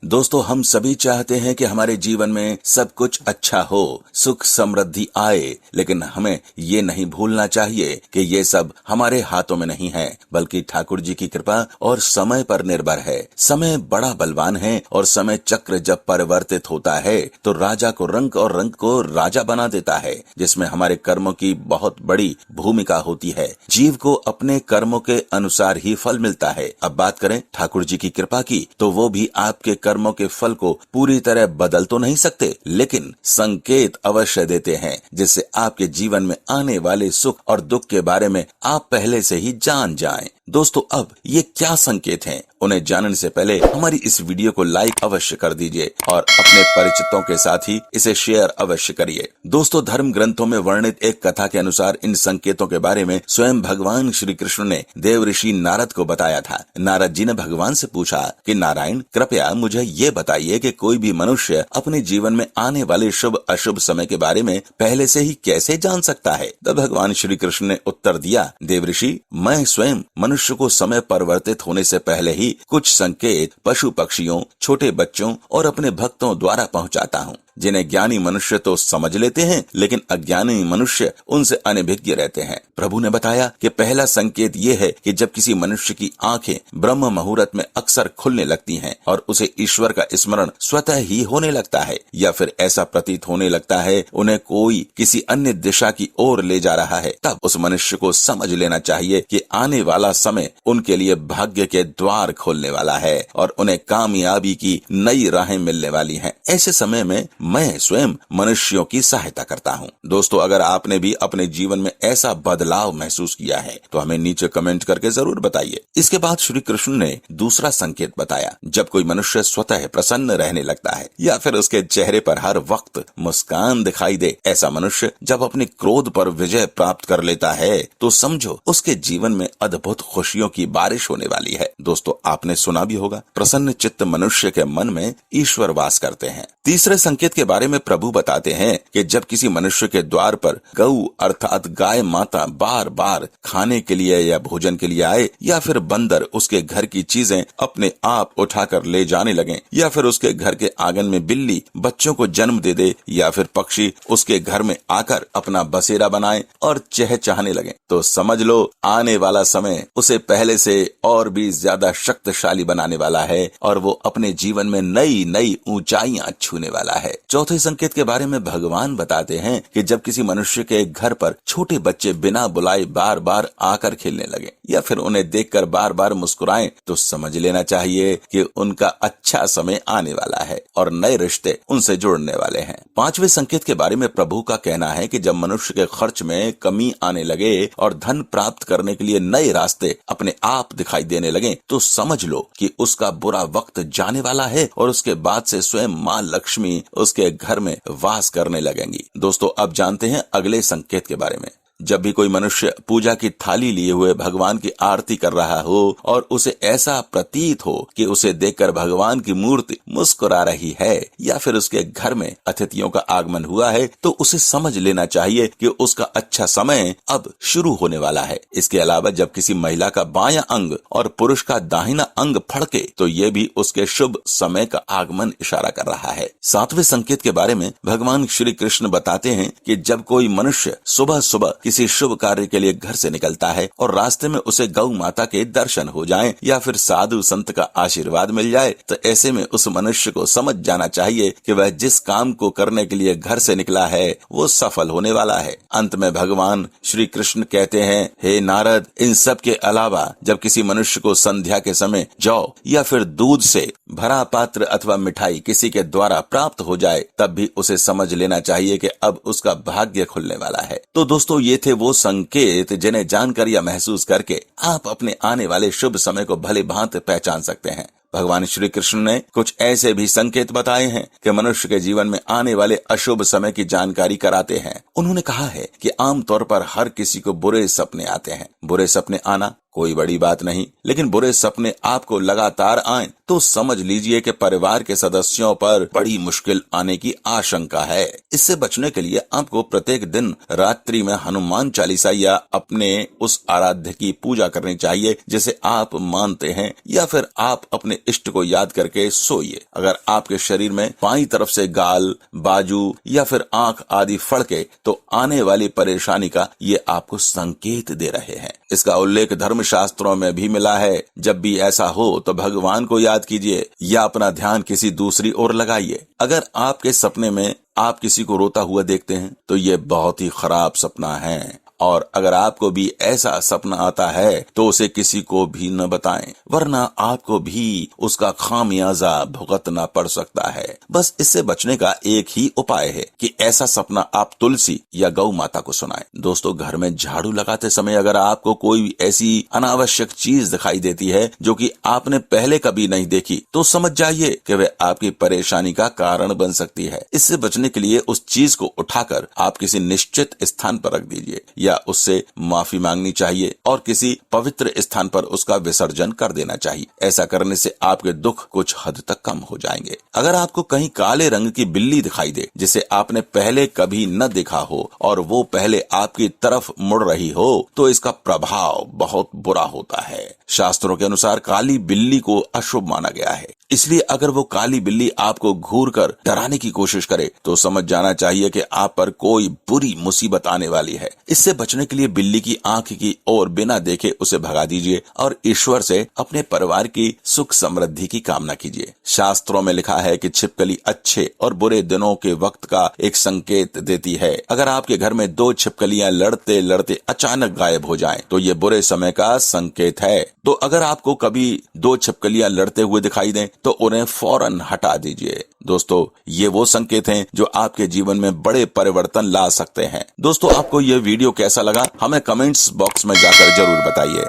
दोस्तों, हम सभी चाहते हैं कि हमारे जीवन में सब कुछ अच्छा हो, सुख समृद्धि आए, लेकिन हमें ये नहीं भूलना चाहिए कि ये सब हमारे हाथों में नहीं है, बल्कि ठाकुर जी की कृपा और समय पर निर्भर है। समय बड़ा बलवान है और समय चक्र जब परिवर्तित होता है तो राजा को रंक और रंक को राजा बना देता है, जिसमें हमारे कर्मों की बहुत बड़ी भूमिका होती है। जीव को अपने कर्मों के अनुसार ही फल मिलता है। अब बात करें ठाकुर जी की कृपा की, तो वो भी आपके कर्मों के फल को पूरी तरह बदल तो नहीं सकते, लेकिन संकेत अवश्य देते हैं, जिससे आपके जीवन में आने वाले सुख और दुख के बारे में आप पहले से ही जान जाएं। दोस्तों, अब ये क्या संकेत हैं, उन्हें जानने से पहले हमारी इस वीडियो को लाइक अवश्य कर दीजिए और अपने परिचितों के साथ ही इसे शेयर अवश्य करिए। दोस्तों, धर्म ग्रंथों में वर्णित एक कथा के अनुसार इन संकेतों के बारे में स्वयं भगवान श्री कृष्ण ने देव ऋषि नारद को बताया था। नारद जी ने भगवान से पूछा कि नारायण, कृपया मुझे ये बताइए कि कोई भी मनुष्य अपने जीवन में आने वाले शुभ अशुभ समय के बारे में पहले से ही कैसे जान सकता है। तब भगवान श्री कृष्ण ने उत्तर दिया, देव ऋषि, मैं स्वयं मनुष्य को समय परिवर्तित होने से पहले ही कुछ संकेत पशु पक्षियों, छोटे बच्चों और अपने भक्तों द्वारा पहुंचाता हूं, जिन्हें ज्ञानी मनुष्य तो समझ लेते हैं, लेकिन अज्ञानी मनुष्य उनसे अनभिज्ञ रहते हैं। प्रभु ने बताया कि पहला संकेत ये है कि जब किसी मनुष्य की आंखें ब्रह्म मुहूर्त में अक्सर खुलने लगती हैं और उसे ईश्वर का स्मरण स्वतः ही होने लगता है, या फिर ऐसा प्रतीत होने लगता है उन्हें कोई किसी अन्य दिशा की ओर ले जा रहा है, तब उस मनुष्य को समझ लेना चाहिए कि आने वाला समय उनके लिए भाग्य के द्वार खोलने वाला है और उन्हें कामयाबी की नई राहें मिलने वाली हैं। ऐसे समय में मैं स्वयं मनुष्यों की सहायता करता हूँ। दोस्तों, अगर आपने भी अपने जीवन में ऐसा बदलाव महसूस किया है तो हमें नीचे कमेंट करके जरूर बताइए। इसके बाद श्री कृष्ण ने दूसरा संकेत बताया, जब कोई मनुष्य स्वतः प्रसन्न रहने लगता है या फिर उसके चेहरे पर हर वक्त मुस्कान दिखाई दे, ऐसा मनुष्य जब अपने क्रोध पर विजय प्राप्त कर लेता है तो समझो उसके जीवन में अद्भुत खुशियों की बारिश होने वाली है। दोस्तों, आपने सुना भी होगा, प्रसन्न चित्त मनुष्य के मन में ईश्वर वास करते हैं। तीसरे संकेत के बारे में प्रभु बताते हैं कि जब किसी मनुष्य के द्वार पर गऊ अर्थात गाय माता बार बार खाने के लिए या भोजन के लिए आए, या फिर बंदर उसके घर की चीजें अपने आप उठाकर ले जाने लगे, या फिर उसके घर के आंगन में बिल्ली बच्चों को जन्म दे दे, या फिर पक्षी उसके घर में आकर अपना बसेरा बनाए और चहचहाने लगे, तो समझ लो आने वाला समय उसे पहले से और भी ज्यादा शक्तिशाली बनाने वाला है और वो अपने जीवन में नई नई ऊंचाइयां छूने वाला है। चौथे संकेत के बारे में भगवान बताते हैं कि जब किसी मनुष्य के घर पर छोटे बच्चे बिना बुलाए बार बार आकर खेलने लगे या फिर उन्हें देखकर बार बार मुस्कुराएं, तो समझ लेना चाहिए कि उनका अच्छा समय आने वाला है और नए रिश्ते उनसे जुड़ने वाले हैं। पांचवें संकेत के बारे में प्रभु का कहना है कि जब मनुष्य के खर्च में कमी आने लगे और धन प्राप्त करने के लिए नए रास्ते अपने आप दिखाई देने लगे, तो समझ लो कि उसका बुरा वक्त जाने वाला है और उसके बाद से स्वयं माँ लक्ष्मी उसके घर में वास करने लगेंगी। दोस्तों, अब जानते हैं अगले संकेत के बारे में। जब भी कोई मनुष्य पूजा की थाली लिए हुए भगवान की आरती कर रहा हो और उसे ऐसा प्रतीत हो कि उसे देखकर भगवान की मूर्ति मुस्कुरा रही है या फिर उसके घर में अतिथियों का आगमन हुआ है, तो उसे समझ लेना चाहिए कि उसका अच्छा समय अब शुरू होने वाला है। इसके अलावा जब किसी महिला का बायां अंग और पुरुष का दाहिना अंग फड़के, तो ये भी उसके शुभ समय का आगमन इशारा कर रहा है। सातवें संकेत के बारे में भगवान श्री कृष्ण बताते हैं कि जब कोई मनुष्य सुबह सुबह किसी शुभ कार्य के लिए घर से निकलता है और रास्ते में उसे गौ माता के दर्शन हो जाएं या फिर साधु संत का आशीर्वाद मिल जाए, तो ऐसे में उस मनुष्य को समझ जाना चाहिए कि वह जिस काम को करने के लिए घर से निकला है वो सफल होने वाला है। अंत में भगवान श्री कृष्ण कहते हैं, हे नारद, इन सब के अलावा जब किसी मनुष्य को संध्या के समय जौ या फिर दूध से भरा पात्र अथवा मिठाई किसी के द्वारा प्राप्त हो जाए, तब भी उसे समझ लेना चाहिए कि अब उसका भाग्य खुलने वाला है। तो दोस्तों, ये थे वो संकेत जिन्हें जानकर या महसूस करके आप अपने आने वाले शुभ समय को भली भांति पहचान सकते हैं। भगवान श्री कृष्ण ने कुछ ऐसे भी संकेत बताए हैं कि मनुष्य के जीवन में आने वाले अशुभ समय की जानकारी कराते हैं। उन्होंने कहा है कि आमतौर पर हर किसी को बुरे सपने आते हैं। बुरे सपने आना कोई बड़ी बात नहीं, लेकिन बुरे सपने आपको लगातार आएं तो समझ लीजिए कि परिवार के सदस्यों पर बड़ी मुश्किल आने की आशंका है। इससे बचने के लिए आपको प्रत्येक दिन रात्रि में हनुमान चालीसा या अपने उस आराध्य की पूजा करनी चाहिए जिसे आप मानते हैं, या फिर आप अपने इष्ट को याद करके सोइए। अगर आपके शरीर में बाईं तरफ से गाल, बाजू या फिर आंख आदि फड़के तो आने वाली परेशानी का ये आपको संकेत दे रहे हैं। इसका उल्लेख धर्म शास्त्रों में भी मिला है। जब भी ऐसा हो तो भगवान को याद कीजिए या अपना ध्यान किसी दूसरी ओर लगाइए। अगर आपके सपने में आप किसी को रोता हुआ देखते हैं तो ये बहुत ही खराब सपना है, और अगर आपको भी ऐसा सपना आता है तो उसे किसी को भी न बताएं, वरना आपको भी उसका खामियाजा भुगतना पड़ सकता है। बस इससे बचने का एक ही उपाय है कि ऐसा सपना आप तुलसी या गौ माता को सुनाएं। दोस्तों, घर में झाड़ू लगाते समय अगर आपको कोई ऐसी अनावश्यक चीज दिखाई देती है जो कि आपने पहले कभी नहीं देखी तो समझ जाइए कि वह आपकी परेशानी का कारण बन सकती है। इससे बचने के लिए उस चीज को उठाकर आप किसी निश्चित स्थान पर रख दीजिए या उससे माफी मांगनी चाहिए और किसी पवित्र स्थान पर उसका विसर्जन कर देना चाहिए। ऐसा करने से आपके दुख कुछ हद तक कम हो जाएंगे। अगर आपको कहीं काले रंग की बिल्ली दिखाई दे जिसे आपने पहले कभी न देखा हो और वो पहले आपकी तरफ मुड़ रही हो तो इसका प्रभाव बहुत बुरा होता है। शास्त्रों के अनुसार काली बिल्ली को अशुभ माना गया है, इसलिए अगर वो काली बिल्ली आपको घूर कर डराने की कोशिश करे तो समझ जाना चाहिए कि आप पर कोई बुरी मुसीबत आने वाली है। इससे बचने के लिए बिल्ली की आंख की ओर बिना देखे उसे भगा दीजिए और ईश्वर से अपने परिवार की सुख समृद्धि की कामना कीजिए। शास्त्रों में लिखा है कि छिपकली अच्छे और बुरे दिनों के वक्त का एक संकेत देती है। अगर आपके घर में दो छिपकलियां लड़ते लड़ते अचानक गायब हो जाएं तो ये बुरे समय का संकेत है। तो अगर आपको कभी दो छिपकलियां लड़ते हुए दिखाई दें तो उन्हें फौरन हटा दीजिए। दोस्तों, ये वो संकेत हैं जो आपके जीवन में बड़े परिवर्तन ला सकते हैं। दोस्तों, आपको ये वीडियो कैसा लगा हमें कमेंट्स बॉक्स में जाकर जरूर बताइए।